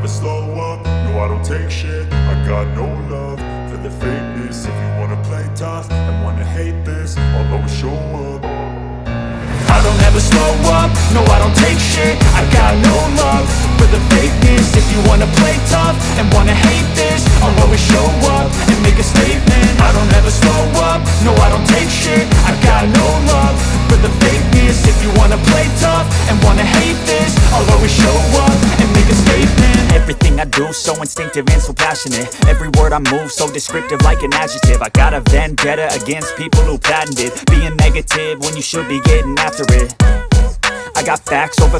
slow up, no I don't take shit. I got no love for the fakeness. If you wanna play tough and wanna hate this, I'll always show up. I don't ever slow up, no I don't take shit. I got no love for the fakeness. If you wanna play tough and wanna hate this, I'll always show up and make a statement. I don't ever slow up, no I don't take shit. I got no love for the fakeness. If you wanna play tough and wanna hate this, I'll always show up and make a statement. Everything I do so instinctive and so passionate. Every word I move so descriptive like an adjective. I got a vendetta against people who patented being negative when you should be getting after it. I got facts over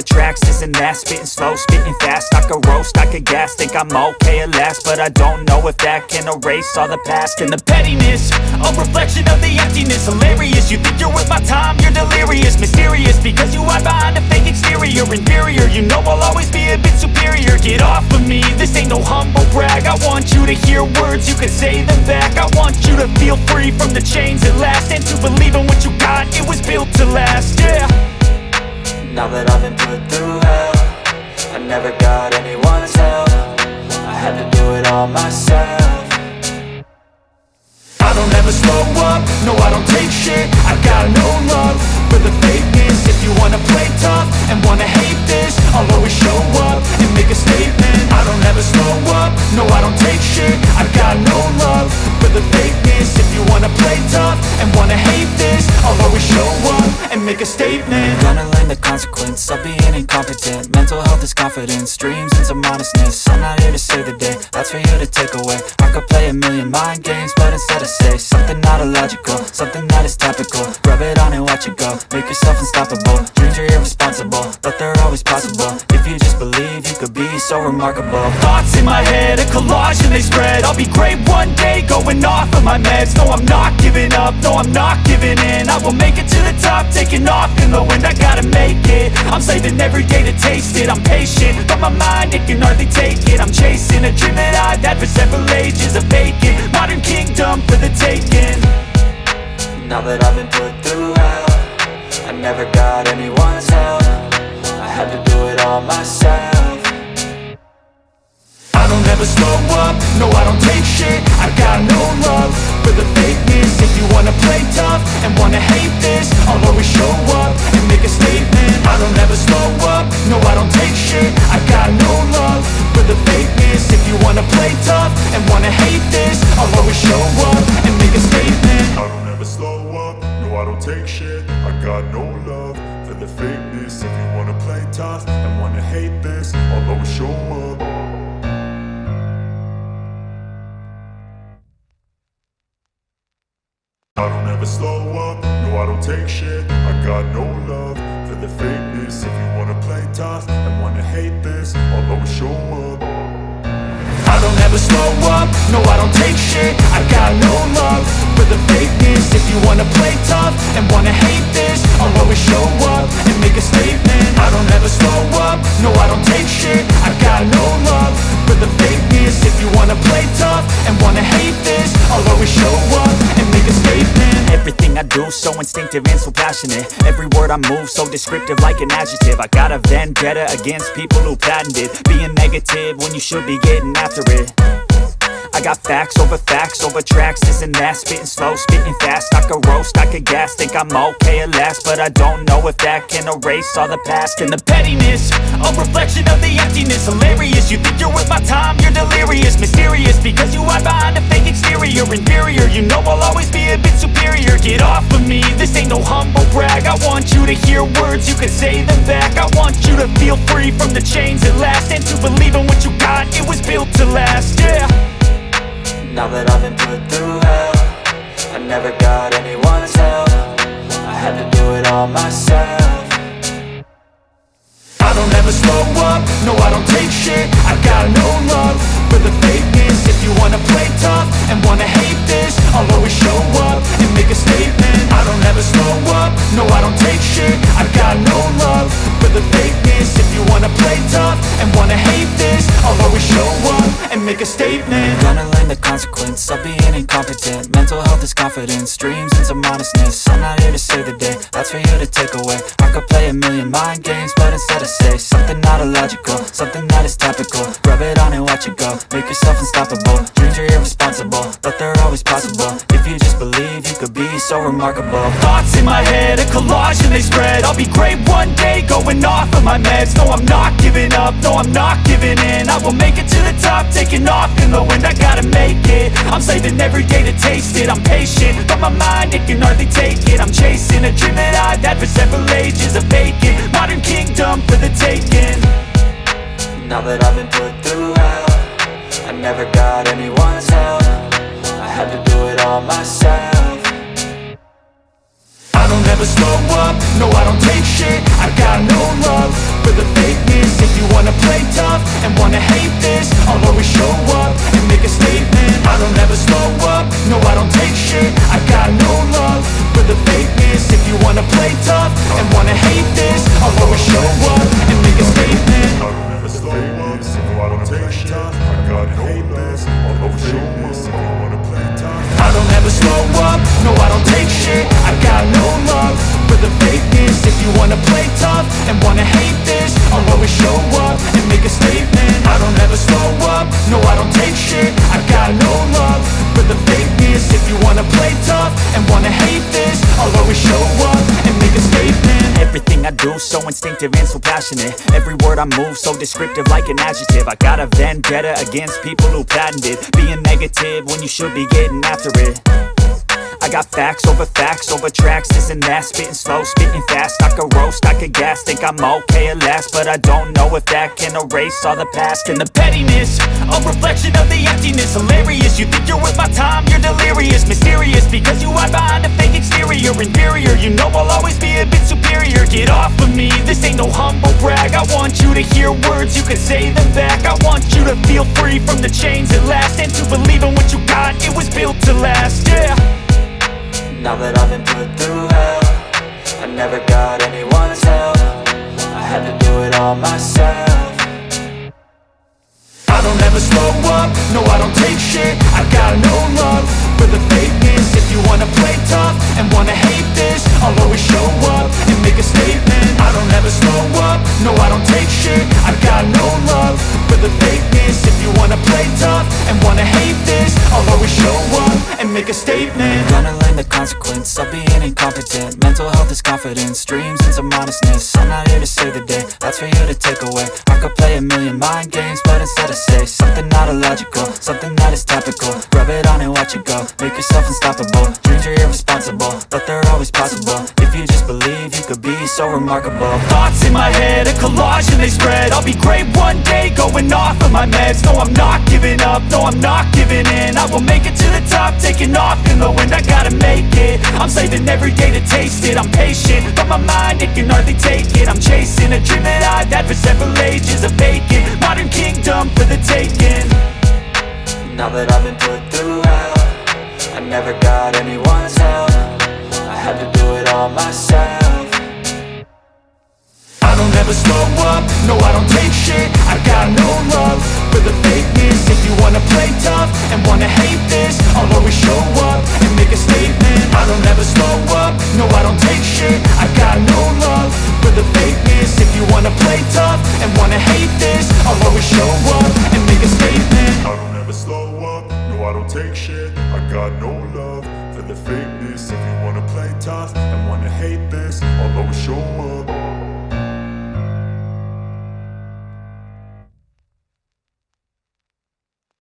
tracks, this and that. Spitting slow, spitting fast. I could roast, I could gas. Think I'm okay at last, but I don't know if that can erase all the past. And the pettiness, a reflection of the emptiness. Hilarious, you think you're worth my time, you're delirious. Mysterious, because you hide behind a fake exterior. Inferior, you know I'll always be a bit superior. Get off of me, this ain't no humble brag. I want you to hear words, you can say them back. I want you to feel free from the chains at last, and to believe in what you got, it was built to last, yeah. Now that I've been put through hell, I never got anyone's help. I had to do it all myself. I don't ever slow up, no I don't take shit. I got no love for the fakeness. If you wanna play tough and wanna hate this, I'll always show up and make a statement. I don't ever slow up, no I don't take shit. I got no love for the fakeness. If you wanna play tough and wanna hate this, I'll always show up and make a statement. Gonna learn the consequence of being incompetent. Mental health is confidence, dreams and some honestness. I'm not here to save the day, that's for you to take away. I could play a million mind games, but instead I say something not illogical, something that is topical. Rub it on and watch it go, make yourself unstoppable. Dreams are irresponsible, but they're always possible. If you just believe, you could be so remarkable. Thoughts in my head, a collage and they spread. I'll be great one day, going off of my meds. No, I'm not giving up, no, I'm not giving in. I will make it to the top, taking off in the wind. I gotta make it, I'm saving every day to taste it. I'm patient, but my mind, it can hardly take it. I'm chasing a dream that I've had for several ages. A vacant, modern kingdom for the taking. Now that I've been put through hell, I never got anyone's help. I had to do it all myself. I don't ever slow up, no I don't take shit. I got no love for the fakeness. If you wanna play tough and wanna hate this, I'll always show up and make a statement. I don't ever slow up, no I don't take shit. I got no love for the fakeness. If you wanna play tough and wanna hate this, I'll always show up and make a statement. I don't ever slow up, no I don't take shit. I got no love for the fakeness. If you wanna play tough and wanna hate this, I'll always show up. I don't ever slow up, no I don't take shit. I got no love for the fakeness. If you wanna play tough and wanna hate this, I'll always show up. I don't ever slow up, no I don't take shit. I got no love for the fakeness. If you wanna play tough and wanna hate this, I'll always show up and make a statement. I don't ever slow up, no I don't take shit. I got no love for the fakeness. If you wanna play tough and wanna hate this, I'll always show up and make a statement. Everything I do so instinctive and so passionate. Every word I move so descriptive like an adjective. I got a vendetta against people who patented being negative when you should be getting after it. I got facts over tracks, this and that. Spitting slow, spitting fast. I could roast, I could gas. Think I'm okay at last, but I don't know if that can erase all the past. And the pettiness, a reflection of the emptiness. Hilarious, you think you're worth my time, you're delirious. Mysterious, because you hide behind a fake exterior. Inferior, you know I'll always be a bit superior. Get off of me, this ain't no humble brag. I want you to hear words, you can say them back. I want you to feel free from the chains at last, and to believe in what you got, it was built to last, yeah. Now that I've been put through hell, I never got anyone's help. I had to do it all myself. I don't ever slow up, no I don't take shit. I got no love for the fakeness. If you wanna play tough and wanna hate this, I'll always show up and make a statement. I don't ever slow up, no I don't take shit. I got no love for the fakeness. If you wanna play tough and wanna hate this, I'll always show up and and make a statement. Gonna learn the consequence of being incompetent. Mental health is confidence, dreams into modestness. I'm not here to save the day, that's for you to take away. I could play a million mind games, but instead I say something not illogical, something that is topical. Rub it on and watch it go, make yourself unstoppable. Dreams are irresponsible, but they're always possible. If you just believe, you could be so remarkable. Thoughts in my head, a collage and they spread. I'll be great one day, going off of my meds. No, I'm not giving up, no, I'm not giving in. I will make it to the top, taking off in the wind. I gotta make it, I'm saving every day to taste it. I'm patient, but my mind, it can hardly take it. I'm chasing a dream that I've had for several ages. A vacant, modern kingdom for the taking. Now that I've been put through hell, I never got anyone's help. I had to do it all myself. I don't ever slow up, no I don't take shit. I got no love for the fakeness. If you wanna play tough and wanna hate this, I'll always show up and make a statement. I don't ever slow up, no I don't take shit. I got no love for the fakeness. If you wanna play tough and wanna hate this, I'll always show up and make a statement. I don't ever slow up, so I don't take shit. I got no love, I'll always show up. If you wanna play tough, I don't ever slow up, no I don't take shit. I got no love for the fakeness. If you wanna play tough and wanna hate this, I'll always show up and make a statement. I don't ever slow up, no I don't take shit. I got no love for the fakeness. If you wanna play tough and wanna hate this, I'll always show up and make a statement. Everything I do so instinctive and so passionate. Every word I move so descriptive like an adjective. I got a vendetta against people who patented being negative when you should be getting after it. I got facts over tracks, this and that. Spitting slow, spitting fast, I could roast, I could gas. Think I'm okay at last, but I don't know if that can erase all the past. And the pettiness, a reflection of the emptiness. Hilarious, you think you're worth my time, you're delirious. Mysterious, because you hide behind a fake exterior. Inferior, you know I'll always be a bit superior. Get off of me, this ain't no humble brag. I want you to hear words, you can say them back. I want you to feel free from the chains at last, and to believe in what you got, it was built to last, yeah. Now that I've been put through hell, I never got anyone's help. I had to do it all myself. I don't ever slow up, no I don't take shit. I got no love for the fakeness. If you wanna play tough and wanna hate this, I'll always show up and make a statement. I don't ever slow up, no I don't take shit. I got no love for the fakeness. If you wanna play tough and wanna hate this, I'll always show up and make a statement. Gonna learn the consequence of being incompetent. Mental health is confidence, dreams into modestness. I'm not here to save the day, that's for you to take away. I could play a million mind games, but instead I say something not illogical, something that is topical. Rub it on and watch it go, make yourself unstoppable. Dreams are irresponsible, but they're always possible. If you just believe, you could be so remarkable. Thoughts in my head, a collage and they spread. I'll be great one day, going off of my meds. No, I'm not giving up, no, I'm not giving in. I will make it to the top, taking off in the wind. I gotta make it, I'm saving every day to taste it. I'm patient, but my mind, it can hardly take it. I'm chasing a dream that I've had for several ages. A vacant, modern kingdom for the taking. Now that I've been put through hell, I never got anyone's help. I had to do it all myself. I don't ever slow up, no I don't take shit. I got no love for the fakeness. If you wanna play tough and wanna hate this, I'll always show up and make a statement. I don't ever slow up, no I don't take shit. I got no love for the fakeness. If you wanna play tough and wanna hate this, I'll always show up and make a statement. I don't ever slow up, no I don't take shit.